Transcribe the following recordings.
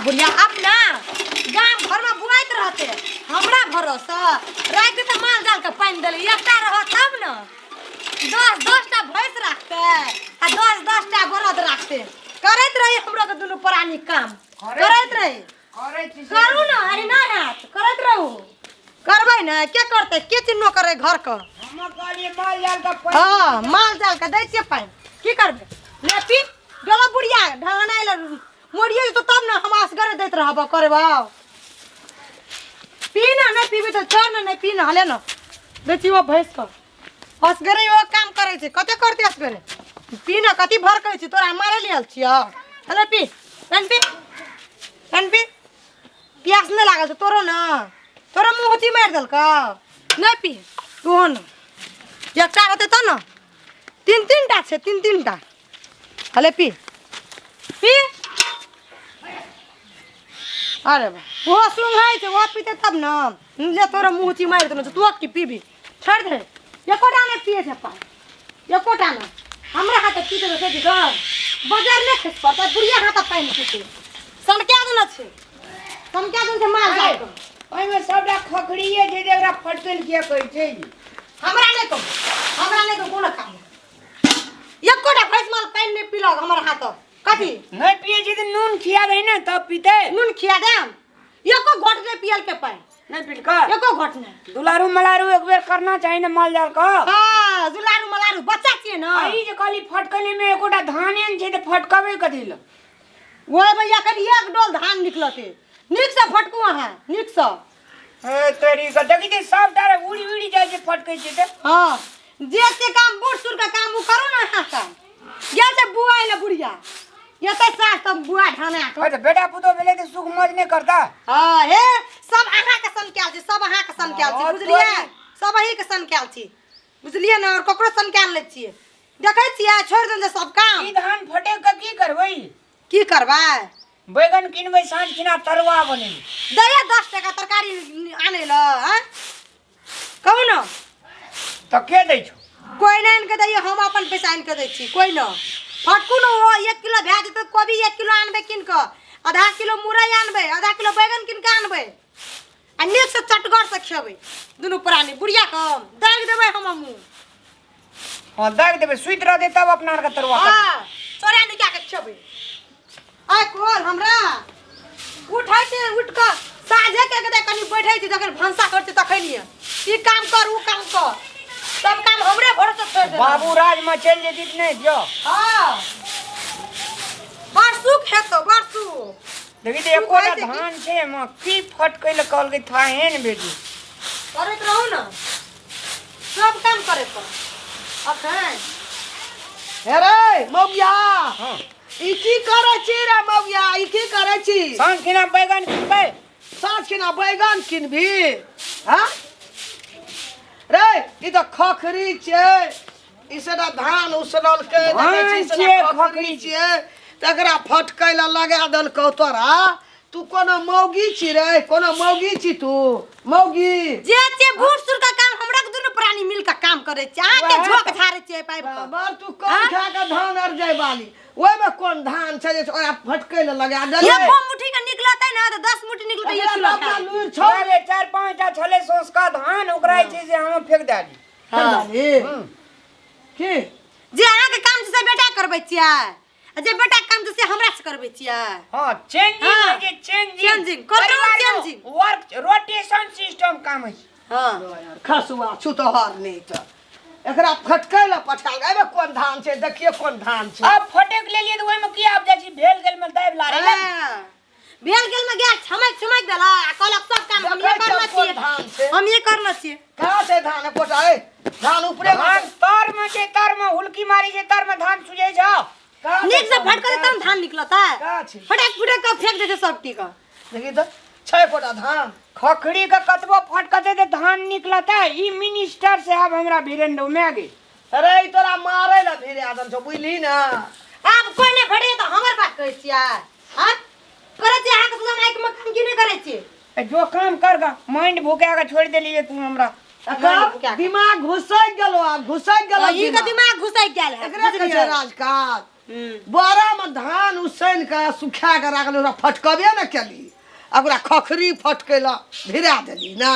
बुढ़िया अपना गांव घर में बुआइत रहते हमरा भरोसा रात के माल जाल के पानी देले एकटा रह तब न 10-10टा भैंस रखते आ 10-10टा बरद रखते करैत रही हमरो के दुनु प्राणी काम करैत रही करू न अरे ना हाथ करैत रहू करबै न के करते के चिन्नो करे घर क हम कहलिए माल जाल का पानी हां माल जाल के दै छियै पानी की करबे ले पी डोला बुढ़िया ढानाइल मोड़िए तो तब न हम असगरे दैत रहब करबा पी ना नहीं पीबे तो छोड़ ना नहीं पी ना हले न बेची वो भैंस को असगरे वो काम करे छे कते करते असगरे पी ना कति भर कहै छी तोरा मारे लियल छियो हले पी प्यास नहीं लागल छ तोरो न तोरा मुहती मार देल का नहीं पी तू न एकटा रहते त न तीन-तीनटा छे तीन-तीनटा हले पी अरे बा वो सुंघाई छे वो पीते तब न ले तोरा मुहती मार देल तू की पीबी छोड़ दे एकोटा ने पिए छे पानी एकोटा न हमरा हाथ पीते तो से घर बाजार में खस पड़ता बुढ़िया हाथ पानी पीते सनक्या न छे सनक्या दिन से माल जाए ओइ में सबटा खखड़िए जे जेकरा फटकन के कहै छै हमरा ने तो कोन काम एकोटा भैंस माल पानी नहीं पीलक हमरा हाथ कथी नहीं पिए छै त नून खिया दे न तब पीते नून खिया देम एको घोट नहीं पियल के पानी नहीं पील का एको घोट नहीं दुलारू मलारू एक बेर करना चाहिए न माल जाल का हां दुलारू मलारू बच्चा छिए न आई जे कहली फटकने में एकोटा धाने न छै त फटकबे कथि ल ओए भैया कनी एक डोल धान निकलते नीक से फटकू हां नीक से ए तेरी का देखि दे सब तारे उड़ी उड़ी जाय छै फटकै छै त हां जे से काम बूढ़ सुर का काम उ करू ना हां का ये से बुआ ले बुढ़िया ये तो सास तब बुआ ढाना ओ त बेटा पुतो भेले त सुख मज नहीं करता हां हे सब आहा के सन क्याल छी सब आहा के सन क्याल छी बुझलिए सब अही के सन क्याल छी बुझलिए ना और ककरो सन क्याल ले छी देखै छियै छोड़ देन सब काम ई धान फटे के की करबै की करबै बैगन किनबै साँझ किना तरुआ बनेबै दैया 10 टका तरकारी आने ल हैं कहू न त के दै छौ कोई नहीं इनके दैया हम अपन पैसा इनके दै छी कोई न फटकू न वो 1 किलो भ्याज तो कोबी 1 किलो आनबे किन के आधा किलो मुरई आनबे आधा किलो बैगन किन के आनबे आ नीक से चटगर से खेबै दुनु प्राणी बुढ़िया के दाग देबै हम मुंह हां दाग देबै सुइत रह दे तब अपना के तरुआ हां चोरा निका के खेबै आय कोल हमरा उठै छै उठ के साझे के दे कनी बैठै छै जखन भंसा करते तखनिए ई काम कर उ काम कर सब काम हमरे भरोसे छोड़ दे बाबू राज में चल जेती नहीं दियो हां बरसु खेतो बरसु देखि दे एकोटा धान छै म की फटकै ल कहल के था हेन बेटी करत रहू न सब काम करे पर अखन हे रे मौगिया हां ई की करे छी रे मौगिया ई की करे छी साँझ किना बैगन किनबै साँझ के ना बैगन किनबी हां रे ई तो खखरी छे ई सेटा धान उसलल के धान देखै छी छियै, सेटा खखरी खखरी छे तकरा फटकै ल लगा देल को तोरा तू कोनो मौगी छी रे कोनो मौगी छी तू मौगी जे बूढ़ सुर का काम हमरा के दुनु प्राणी मिल के काम करे छै आके झोक झारे छै पाइप पर बार तू कौन खा के धान अर जाय बाली ओय में कोन धान छै जे ओरा फटकै ल लगा देल एक मुट्ठी के निकलतै ना तो 10 मुट्ठी निकलतै 1 किलो खा लूर छोड़े 4-5 टा छले सोस का धान ओकरा छै जे हम फेक दाली हां की जे अहाँ के काम से बेटा करबै छियै आ जे बेटा के काम से हमरा से करबै छियै हां चेंजिंग जे चेंजिंग कतो चेंजिंग वर्क रोटेशन सिस्टम काम है हां खसुआ छुतहर नहीं त एकरा फटकै ल पठा एबे कोन धान छै देखिए कोन धान छै अब फटेक लेलिए त ओइ में की आब जाइ छी भेल गेल में दाब ला रे भेल गेल में गैस छमक देला आ कहलक सब काम हम ये करना कोन धान छै छियै हम ये करना छियै कहां छै धान कोटा ए धान ऊपरे धान तर में छै तर में हुलकी मारी छै तर में धान सुजै छ नीक से फटकै तब धान निकलता है का छै फटक फटक के फेंक दे छै सब टी का देखि त छै कोटा धान खखड़ी का कतबो फटकते त धान निकलता ई मिनिस्टर साहब हमरा भिरेंडो में गे अरे ई तोरा मारै ल भिरे आदम छ बुझली ना अब कोई ने भड़े तो हमर बात कहै छियै हां करे छी अहाँ के सुन आइक में काम की नहीं करे छी जो काम करगा माइंड भूखा के छोड़ देलिए तू हमरा दिमाग घुसै गेलो आ घुसै गेलो ई का दिमाग घुसै गेल है एकरा कहै छै राजकाज बोरा में धान उसन के सुखा के रखल ओकरा फटकबे न केली ओकरा खखरी फटकेला भिरा देली ना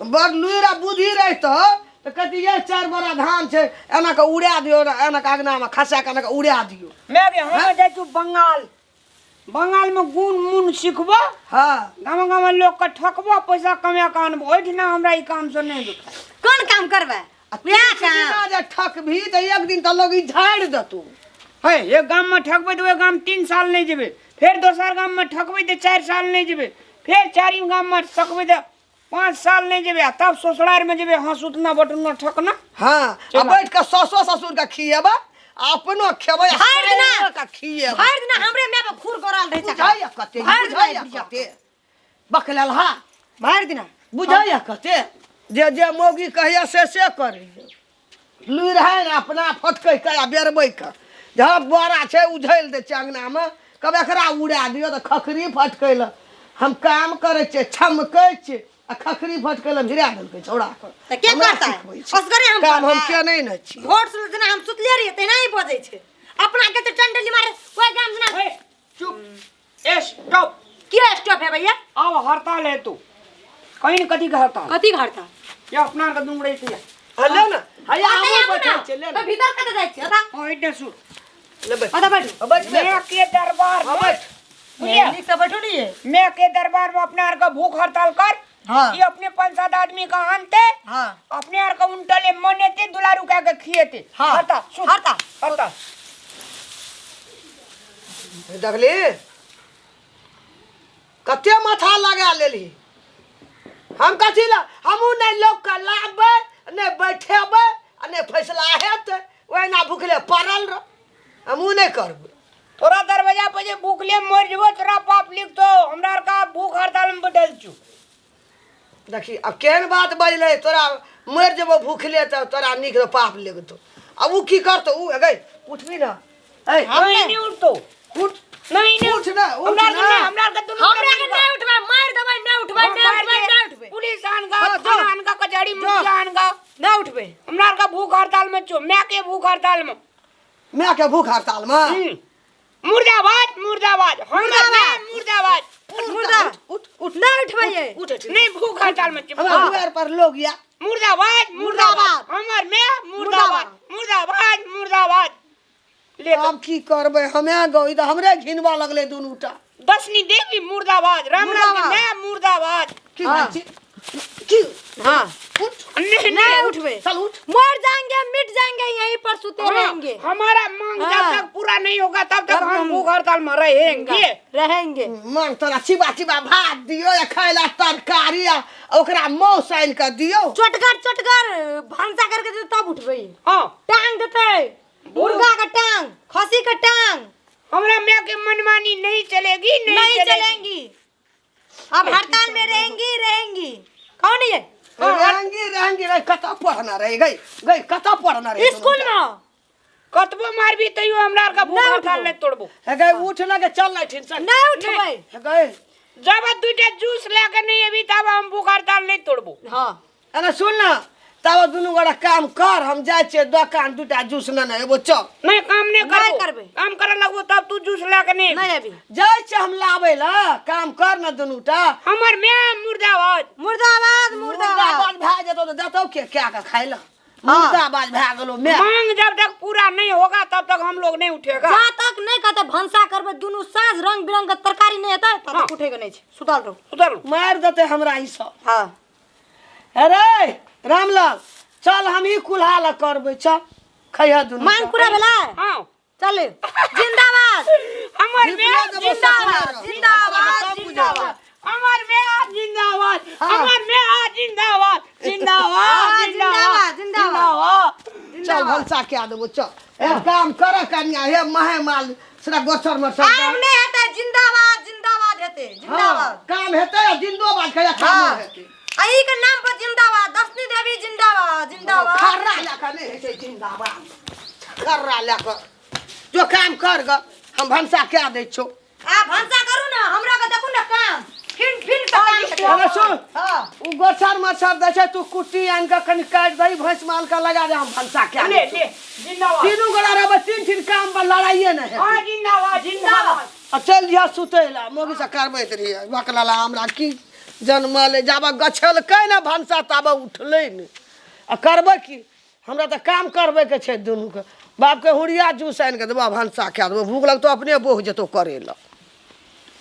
बड़ लुइरा बुद्धि रहितो तो कहती ये 4 बोरा धान छे एना के उड़ा दियो एना के अगना में खसा के एना के उड़ा दियो मैं भी हम जाय तू बंगाल में गुण मुन सिखबो हाँ गाँव लोग के ठकबो पैसा कमा के आनबो ओहिठिना हमरा ई काम से नहीं दुखा कौन काम करबे बिना जे ठकभी तो एक दिन तो लोग झाड़ देतू है एक गांव में ठकबै तो एक गांव 3 साल नहीं जेबे फिर दोसर गांव में ठकबै तो 4 साल नहीं जेबे फिर चारिम गांव में ठकबै तो 5 साल नहीं जेबे तब ससुराल में जेबे हाँ सुतना बटना ठकना हाँ अब बैठ के ससुर ससुर का खिएबा अपनो खेबै हर दिना का खिएबा हर दिन हमरे में पे खुर गरल रहे बुझाइया कते बुझाइया कते बकलल हा हर दिन बुझाइया कते जे जे मोगी कहिया से करी लुइ रहे ना अपना फटकै के बेरबै के जहाँ बोरा छे उझैल दे अंगना में कब एकरा उड़ा दियो तो खखरी फटकैल हम काम करे छे छमकै छे आ खखरी फटकैल भिरा देलकै छौड़ा के त के करता है असगरे हम काम हम के नहीं न छी वोट सुन जना हम सुतले रही ते नहीं बजै छे अपना के तो टंडली मारे कोई काम जना चुप स्टॉप के स्टॉप है भैया अब हड़ताल है तू कहीं कथी का हड़ताल कथी घरता ये अपना के दुमड़े से हेलो ना हया हम बैठे चले तो भीतर कत जाय छे अता ओइटे सु लेबे अता बैठ बैठ मैं के दरबार में बैठ बुझिया नीक से बैठो नहीं है मैं के दरबार में अपने आर का भूख हड़ताल कर हां ये अपने 5-7 आदमी का आनते हां अपने आर का उंटले मनेते दुलारू का के खिएते हाँ। हड़ताल देखली कते माथा लगा लेली हम कथी ला हमू नहीं लोग का लाबे ने बैठेबे ने फैसला हेत ओना भूखले पड़ल रह हमू नहीं करबे तोरा दरवाजा पे जे भूखले मर जबो तोरा पाप लिख तो हमरा आर का भूख हड़ताल में बैठल छु देखी अब केहन बात बजले तोरा मर जबो भूखले तो तोरा निक पाप लगतो अब उ की करतो उ गई उठबी ना ए हम नहीं उठतो उठ नहीं उठ ना हमरा का दुनु हमरा के नहीं उठबे मार देबै नहीं उठबे पुलिस आनगा थाना आनगा कचहरी मुखिया आनगा ना उठबे हमरा का भूख हड़ताल में छु मैं के भूख हड़ताल में मैं के भूख हड़ताल में मुर्दाबाद मुर्दाबाद मुर्दाबाद मुर्दा उठ ना उठबे उठ नहीं भूख हड़ताल में छु हमारे द्वार पर लोग या मुर्दाबाद मुर्दाबाद हमर में मुर्दाबाद मुर्दाबाद मुर्दाबाद ले तो अब की करबे हमें गई तो हमरे घिनवा लगले दुनूटा दसनी देवी मुर्दाबाद राम राम की मैं मुर्दाबाद की हाँ। की हां उठ नहीं उठबे चल उठ मर जाएंगे मिट जाएंगे यहीं पर सुते रहेंगे हमारा मांग जब हाँ। तक पूरा नहीं होगा तब तक हम भूख हड़ताल में रहेंगे मांग तोरा चिबा चिबा भात दियो या खाइला तरकारी आ ओकरा मौ साइन कर दियो चटकर भांसा करके दे तब उठबे हाँ टांग देते मुर्गा का टांग खसी का टांग हमरा मैं के मनमानी नहीं चलेगी नहीं चलेंगी अब हड़ताल में रहेंगी कौन है रहेंगी रे कता पढ़ना रह गई कता पढ़ना रह स्कूल में कतबो मारबी तइयो हमरा का भूख नहीं हड़ताल उठबो। नहीं तोड़बो है गई उठ ना के चल नहीं ठीक नहीं उठबे है गई जब दुटा जूस लेके नहीं अभी तब हम भूख हड़ताल नहीं तोड़बो हां अरे सुन ना तब दुनू गोड़ा काम कर हम जाय छे दुकान दुटा जूस ना एबो चल नहीं काम नहीं नहीं करबे। काम करे लगबो तब तू जूस लेके नहीं नहीं अभी जाय छे हम लावे ला काम कर ना दुनूटा हमर मैं मुर्दाबाद मुर्दाबाद भाई जतो तो दतो के क्या का खाइला मुर्दाबाद भाग गेलो मैं मांग जब तक पूरा नहीं होगा तब तक हम लोग नहीं उठेगा जहाँ तक नहीं कहते भंसा करबे दुनू साँझ रंग बिरंग का तरकारी नहीं हेतै तब तक उठेगा नहीं छे सुतल रहो उधर मार देते हमरा ई सब हां अरे रामलाल चल हम ही कुल्हा करबे चल खैया दुनू मांग पूरा भेला हां चल जिंदाबाद हमर मैं जिंदाबाद जिंदाबाद हमर मैं जिंदाबाद हमर मैं जिंदाबाद हाँ, जिंदाबाद चल भलसा क्या देबो चल ए काम कर कन्या हे महे माल सरा गोचर में सब काम नहीं हेतै जिंदाबाद हेतै जिंदाबाद काम हेतै जिंदाबाद कहिया काम हेतै आई के नाम पर जिंदाबाद दसनी देवी जिंदाबाद खर्रा लेकर नहीं हेतै जिंदाबाद खर्रा लेकर जो काम कर ग हम भंसा क्या दै छो आ भंसा करू ना हमरा के देखू ना काम फिर तो काम अरे सुन हाँ उ गोछर मच्छर दै छै तू कुट्टी आन के कनि काट दही भैंस माल के लगा दे हम भंसा के ले ले जिंदाबाद तीनों गोड़ा रहबै तीन काम पर लड़ाइए नहीं है हाँ जिंदाबाद जिंदाबाद आ चल जा सुतै ला मोगी से करबैत रहिए बकलाला हमरा की जन्मले जाबा गछलकै ने भंसा ताबा उठलै ने आ करबै की हमरा तऽ काम करबै के छै दुनू के बाप के हुड़िया जूस आनि के देबा भंसा खा देबो भूख लगतो अपने बोह जेतो करे ला